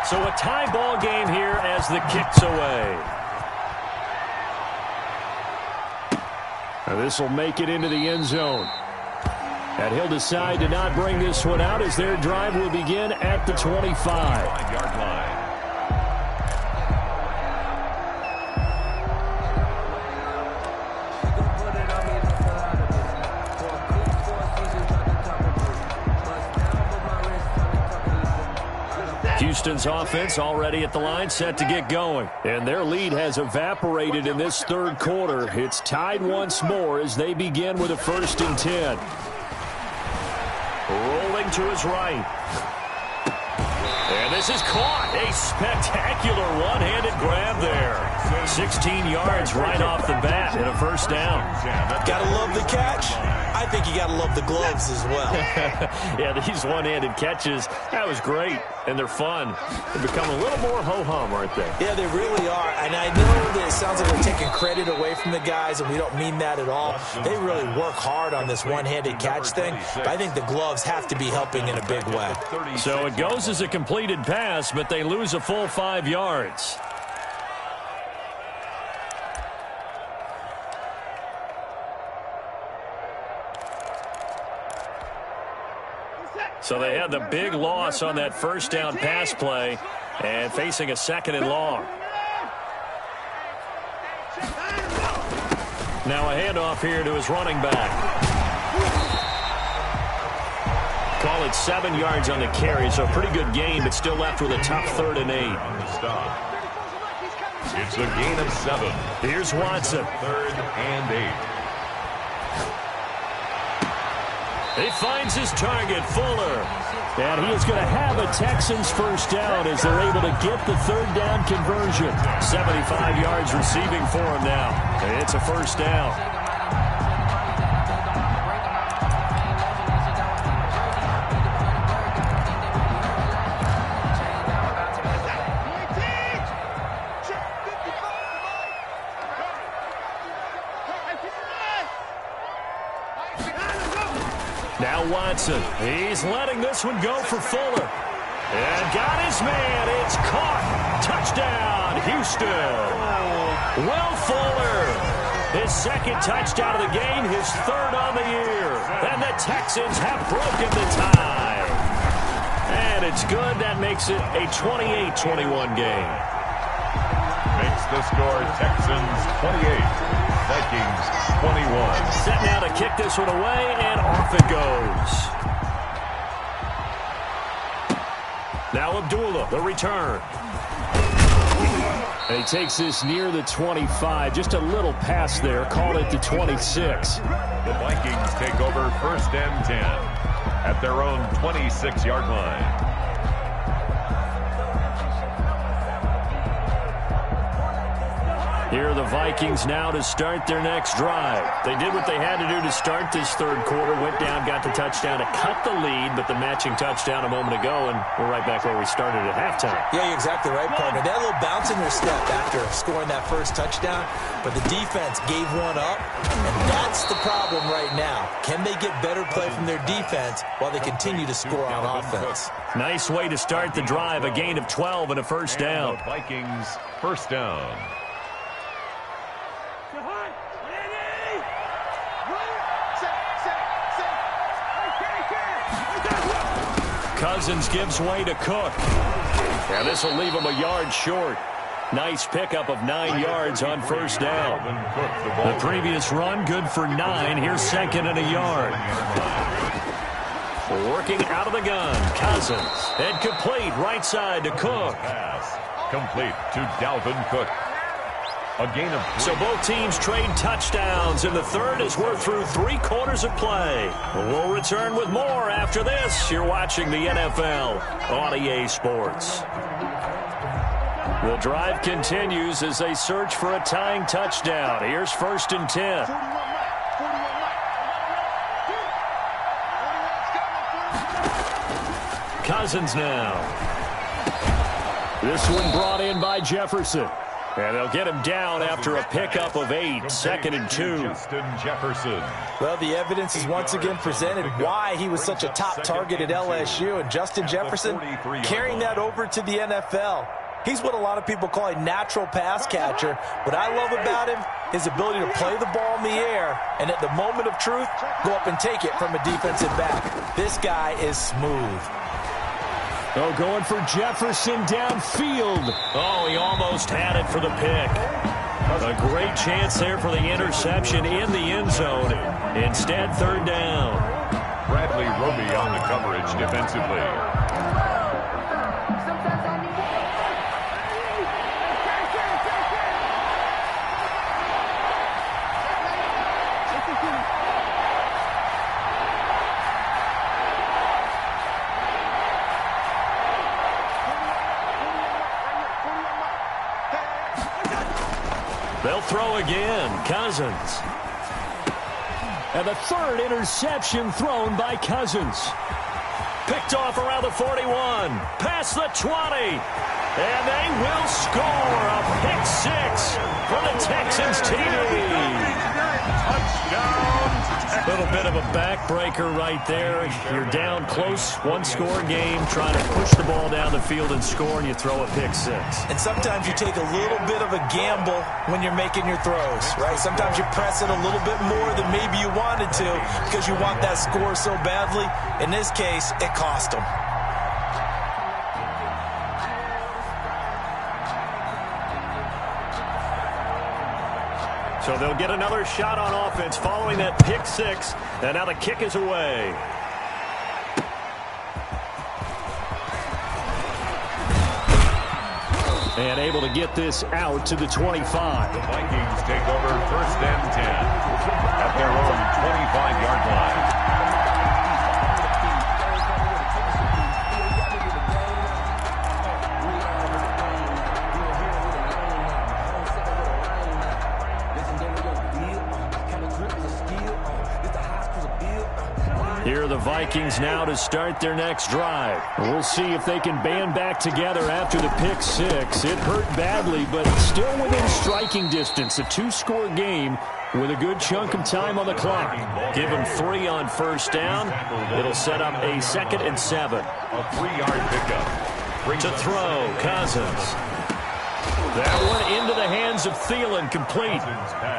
So a tie ball game here as the kick's away. Now this will make it into the end zone. And he'll decide to not bring this one out as their drive will begin at the 25-yard line. Houston's offense already at the line, set to get going. And their lead has evaporated in this third quarter. It's tied once more as they begin with a 1st and 10. Rolling to his right. And this is caught. A spectacular one-handed grab there. 16 yards right off the bat and a 1st down. Gotta love the catch. I think you gotta love the gloves as well. Yeah, these one-handed catches, that was great. And they're fun. They become a little more ho-hum, aren't they? Yeah, they really are. And I know that it sounds like we're taking credit away from the guys, and we don't mean that at all. They really work hard on this one-handed catch thing, but I think the gloves have to be helping in a big way. So it goes as a completed pass, but they lose a full 5 yards. So they had the big loss on that 1st down pass play and facing a 2nd and long. Now a handoff here to his running back. Call it 7 yards on the carry, so a pretty good gain, but still left with a tough 3rd and 8. On the stop. It's a gain of 7. Here's Watson. 3rd and 8. He finds his target, Fuller. And he is going to have a Texans 1st down as they're able to get the 3rd down conversion. 75 yards receiving for him now. It's a 1st down. Now Watson, he's letting this one go for Fuller. And got his man. It's caught. Touchdown, Houston. Will Fuller, his 2nd touchdown of the game, his 3rd on the year. And the Texans have broken the tie. And it's good. That makes it a 28-21 game. Makes the score Texans 28. Vikings 21. Set now to kick this one away, and off it goes. Now Abdullah, the return. And he takes this near the 25. Just a little pass there. Called it the 26. The Vikings take over 1st and 10 at their own 26-yard line. Here are the Vikings now to start their next drive. They did what they had to do to start this 3rd quarter. Went down, got the touchdown to cut the lead, but the matching touchdown a moment ago, and we're right back where we started at halftime. Yeah, you're exactly right, partner. They had a little bounce in their step after scoring that 1st touchdown, but the defense gave one up, and that's the problem right now. Can they get better play from their defense while they continue to score on offense? Nice way to start the drive. A gain of 12 and a 1st down. The Vikings 1st down. Cousins gives way to Cook. And this will leave him a yard short. Nice pickup of 9 yards on 1st down. The previous run, good for 9. Here's 2nd and a yard. Working out of the gun, Cousins. And complete right side to Cook. Pass complete to Dalvin Cook. A gain of 3. So both teams trade touchdowns in the 3rd as we're through 3 quarters of play. We'll return with more after this. You're watching the NFL on EA Sports. The drive continues as they search for a tying touchdown. Here's 1st and 10. Cousins now. This one brought in by Jefferson. And they'll get him down after a pickup of 8, 2nd and 2. Justin Jefferson. Well, the evidence is once again presented why he was such a top target at LSU. And Justin Jefferson carrying that over to the NFL. He's what a lot of people call a natural pass catcher. What I love about him, his ability to play the ball in the air, and at the moment of truth, go up and take it from a defensive back. This guy is smooth. Oh, going for Jefferson downfield. Oh, he almost had it for the pick. A great chance there for the interception in the end zone. Instead, 3rd down. Bradley Roby on the coverage defensively. They'll throw again. Cousins. And the 3rd interception thrown by Cousins. Picked off around the 41. Past the 20. And they will score a pick 6 for the Texans TD. Touchdown. A little bit of a backbreaker right there. You're down close, 1-score game, trying to push the ball down the field and score, and you throw a pick 6. And sometimes you take a little bit of a gamble when you're making your throws, right? Sometimes you press it a little bit more than maybe you wanted to because you want that score so badly. In this case, it cost them. So they'll get another shot on offense following that pick 6, and now the kick is away. And able to get this out to the 25. The Vikings take over 1st and 10 at their own 25-yard line. Here are the Vikings now to start their next drive. We'll see if they can band back together after the pick 6. It hurt badly, but still within striking distance. A 2-score game with a good chunk of time on the clock. Give them 3 on 1st down. It'll set up a 2nd and 7. A 3-yard pickup. To throw, Cousins. That one into the hands of Thielen, complete.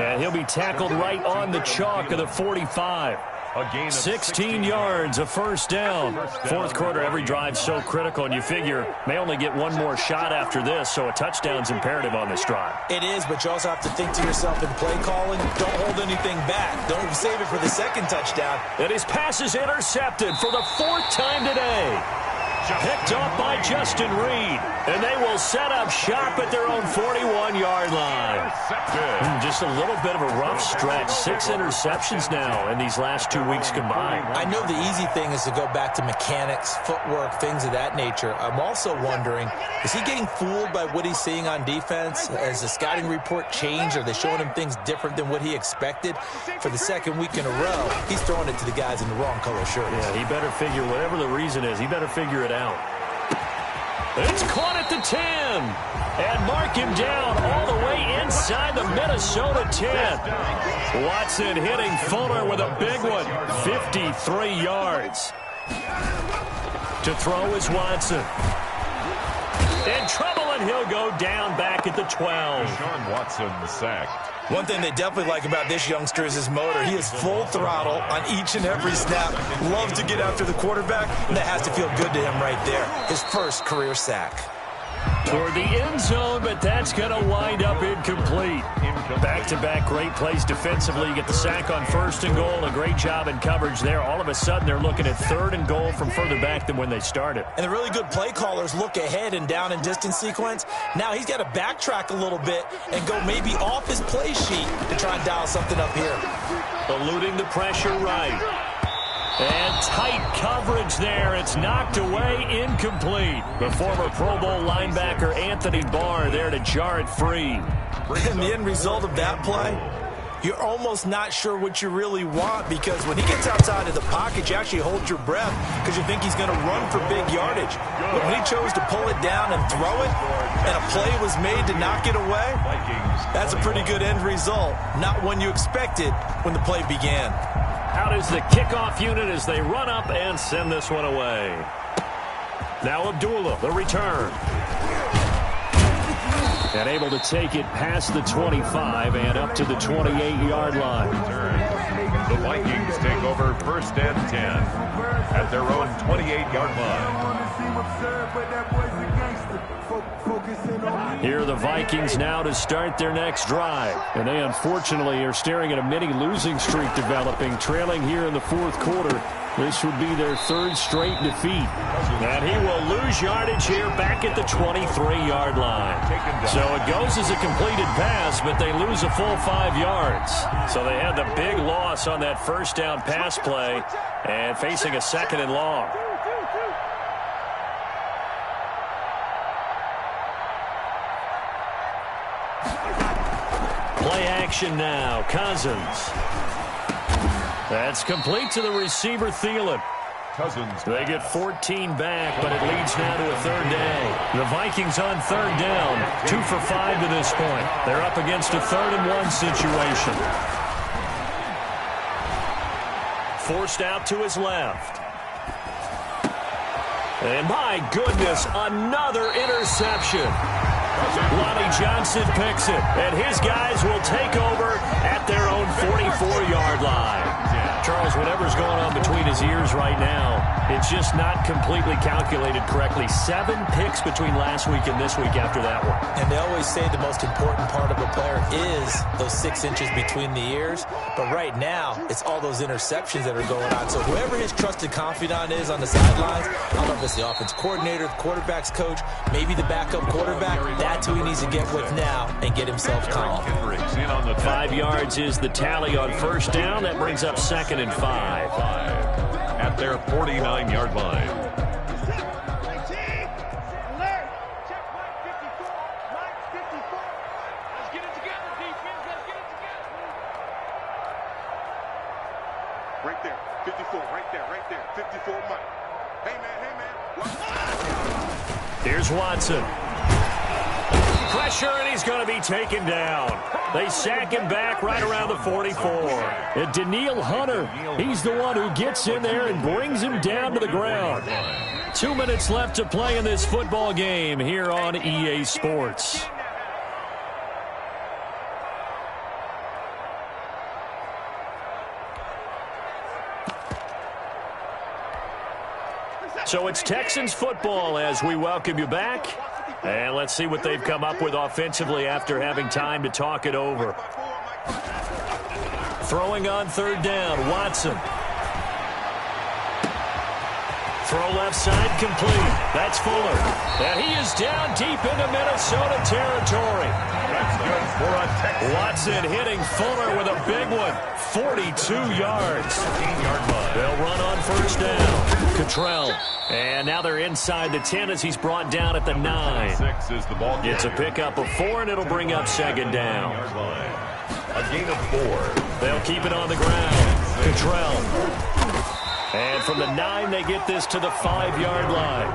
And he'll be tackled right on the chalk of the 45. 16 yards, a 1st down. 4th quarter, every drive so critical, and you figure may only get one more shot after this, so a touchdown's imperative on this drive. It is, but you also have to think to yourself in play calling, don't hold anything back. Don't save it for the 2nd touchdown. And his pass is intercepted for the 4th time today. Picked off by Justin Reed. And they will set up shop at their own 41-yard line. Just a little bit of a rough stretch. 6 interceptions now in these last 2 weeks combined. I know the easy thing is to go back to mechanics, footwork, things of that nature. I'm also wondering, is he getting fooled by what he's seeing on defense? Has the scouting report changed? Are they showing him things different than what he expected? For the 2nd week in a row, he's throwing it to the guys in the wrong color shirts. Yeah, he better figure, whatever the reason is, he better figure it out. It's caught at the 10. And mark him down all the way inside the Minnesota 10. Watson hitting Fuller with a big one. 53 yards. To throw is Watson. In trouble, and he'll go down back at the 12. Deshaun Watson sacked. One thing they definitely like about this youngster is his motor. He is full throttle on each and every snap. Loves to get after the quarterback, and that has to feel good to him right there. His 1st career sack. Toward the end zone, but that's going to wind up incomplete. Back-to-back great plays defensively. You get the sack on 1st and goal. A great job in coverage there. All of a sudden, they're looking at 3rd and goal from further back than when they started. And the really good play callers look ahead and down and distance sequence. Now he's got to backtrack a little bit and go maybe off his play sheet to try and dial something up here. Eluding the pressure right. And tight coverage there. It's knocked away, incomplete. The former Pro Bowl linebacker Anthony Barr there to jar it free. And the end result of that play, you're almost not sure what you really want, because when he gets outside of the pocket, you actually hold your breath because you think he's going to run for big yardage. But when he chose to pull it down and throw it, and a play was made to knock it away, that's a pretty good end result. Not one you expected when the play began. Out is the kickoff unit as they run up and send this one away. Now Abdullah, the return. And able to take it past the 25 and up to the 28-yard line. The Vikings take over 1st and 10 at their own 28-yard line. Here are the Vikings now to start their next drive. And they unfortunately are staring at a mini losing streak developing, trailing here in the 4th quarter. This would be their 3rd straight defeat. And he will lose yardage here back at the 23-yard line. So it goes as a completed pass, but they lose a full 5 yards. So they had the big loss on that 1st down pass play and facing a 2nd and long. Play action now. Cousins. That's complete to the receiver, Thielen. Cousins. They get 14 back, but it leads now to a 3rd down. The Vikings on 3rd down, 2 for 5 to this point. They're up against a 3rd and 1 situation. Forced out to his left. And my goodness, another interception. Lonnie Johnson picks it, and his guys will take over at their own 44-yard line. Charles, whatever's going on between his ears right now, it's just not completely calculated correctly. 7 picks between last week and this week after that one. And they always say the most important part of a player is those 6 inches between the ears. But right now, it's all those interceptions that are going on. So whoever his trusted confidant is on the sidelines, I don't know if it's the offense coordinator, the quarterback's coach, maybe the backup quarterback, that's who he needs to get with now and get himself calm. 5 yards is the tally on 1st down. That brings up 2nd and 5. At their 49-yard line. Right there, 54, right there, 54, Mike. Hey, man. Here's Watson. Pressure, and he's going to be taken down. They sack him back right around the 44. And Daniil Hunter, he's the one who gets in there and brings him down to the ground. 2 minutes left to play in this football game here on EA Sports. So it's Texans football as we welcome you back. And let's see what they've come up with offensively after having time to talk it over. Throwing on 3rd down, Watson. Throw left side complete. That's Fuller. And he is down deep into Minnesota territory. That's good for a Texan. Watson hitting Fuller with a big one. 42 yards. 15-yard line. They'll run on 1st down. Cottrell. And now they're inside the 10 as he's brought down at the 9. 6 is the ball. It's a pickup of 4, and it'll bring up 2nd down. A gain of 4. They'll keep it on the ground. Cottrell. And from the 9, they get this to the 5-yard line.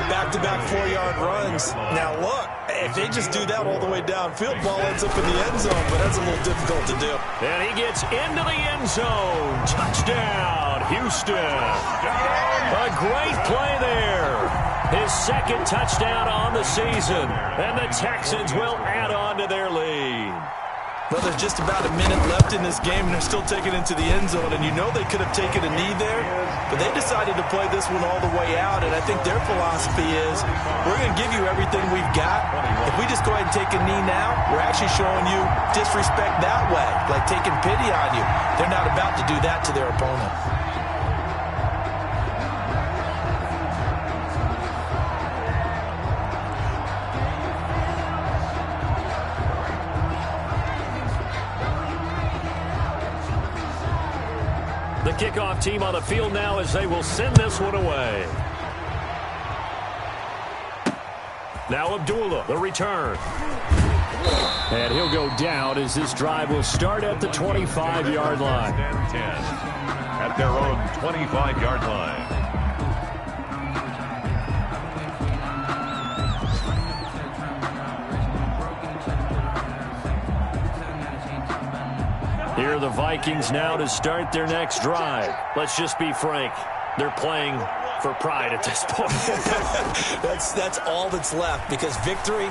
Back-to-back 4-yard runs. Now, look, if they just do that all the way downfield, ball ends up in the end zone, but that's a little difficult to do. And he gets into the end zone. Touchdown, Houston. A great play there. His 2nd touchdown on the season. And the Texans will add on to their lead. Well, there's just about a minute left in this game, and they're still taking it into the end zone. And you know they could have taken a knee there, but they decided to play this one all the way out. And I think their philosophy is, we're going to give you everything we've got. If we just go ahead and take a knee now, we're actually showing you disrespect that way, like taking pity on you. They're not about to do that to their opponent. The kickoff team on the field now as they will send this one away. Now Abdullah, the return. And he'll go down as this drive will start at the 25-yard line. And 10 at their own 25-yard line. Here are the Vikings now to start their next drive. Let's just be frank. They're playing for pride at this point. That's all that's left, because victory,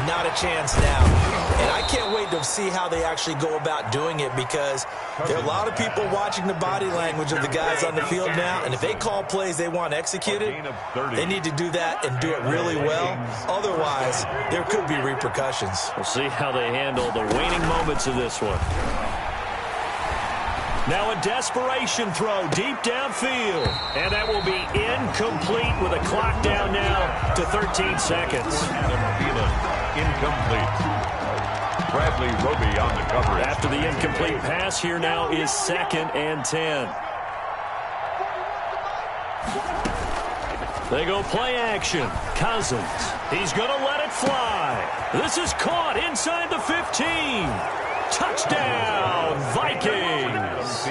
not a chance now. And I can't wait to see how they actually go about doing it, because there are a lot of people watching the body language of the guys on the field now, and if they call plays they want executed, they need to do that and do it really well. Otherwise, there could be repercussions. We'll see how they handle the waning moments of this one. Now a desperation throw deep downfield. And that will be incomplete with a clock down now to 13 seconds. Adam Thielen, incomplete. Bradley Roby on the coverage. After the incomplete pass, here now is 2nd and 10. They go play action. Cousins. He's going to let it fly. This is caught inside the 15. Touchdown, Vikings.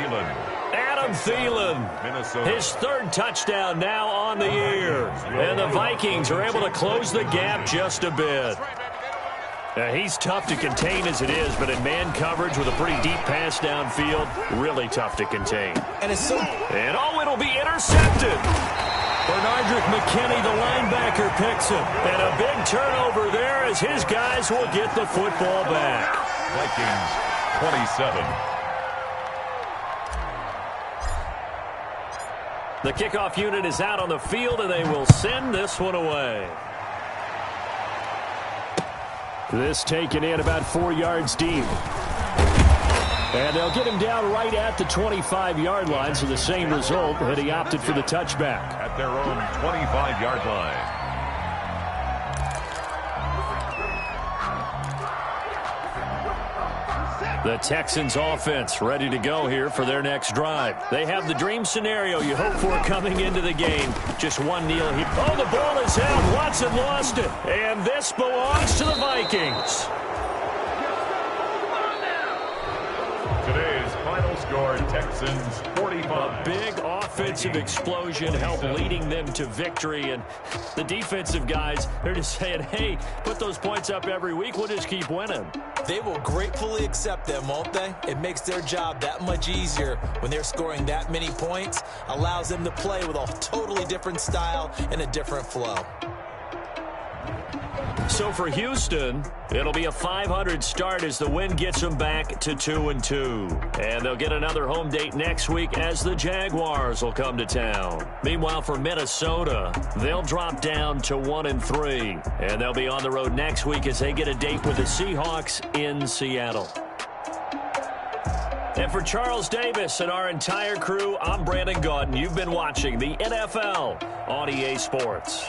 Adam Thielen, Minnesota. his 3rd touchdown now on the year. And the Vikings are able to close the gap just a bit. He's tough to contain as it is, but in man coverage with a pretty deep pass downfield, really tough to contain. And it'll be intercepted. Bernardrick McKinney, the linebacker, picks him. And a big turnover there as his guys will get the football back. Vikings 27. The kickoff unit is out on the field, and they will send this one away. This taken in about 4 yards deep. And they'll get him down right at the 25-yard line, so the same result, but he opted for the touchback. At their own 25-yard line. The Texans offense ready to go here for their next drive. They have the dream scenario you hope for coming into the game. Just one kneel here. Oh, the ball is held. Watson lost it. And this belongs to the Vikings. Today's final score, Texans 45. A big offensive explosion helped leading them to victory. And the defensive guys, they're just saying, hey, put those points up every week. We'll just keep winning. They will gratefully accept them, won't they? It makes their job that much easier when they're scoring that many points. Allows them to play with a totally different style and a different flow. So for Houston, it'll be a 500 start as the win gets them back to 2-2. And they'll get another home date next week as the Jaguars will come to town. Meanwhile, for Minnesota, they'll drop down to 1-3. And they'll be on the road next week as they get a date with the Seahawks in Seattle. And for Charles Davis and our entire crew, I'm Brandon Gaudin. You've been watching the NFL on EA Sports.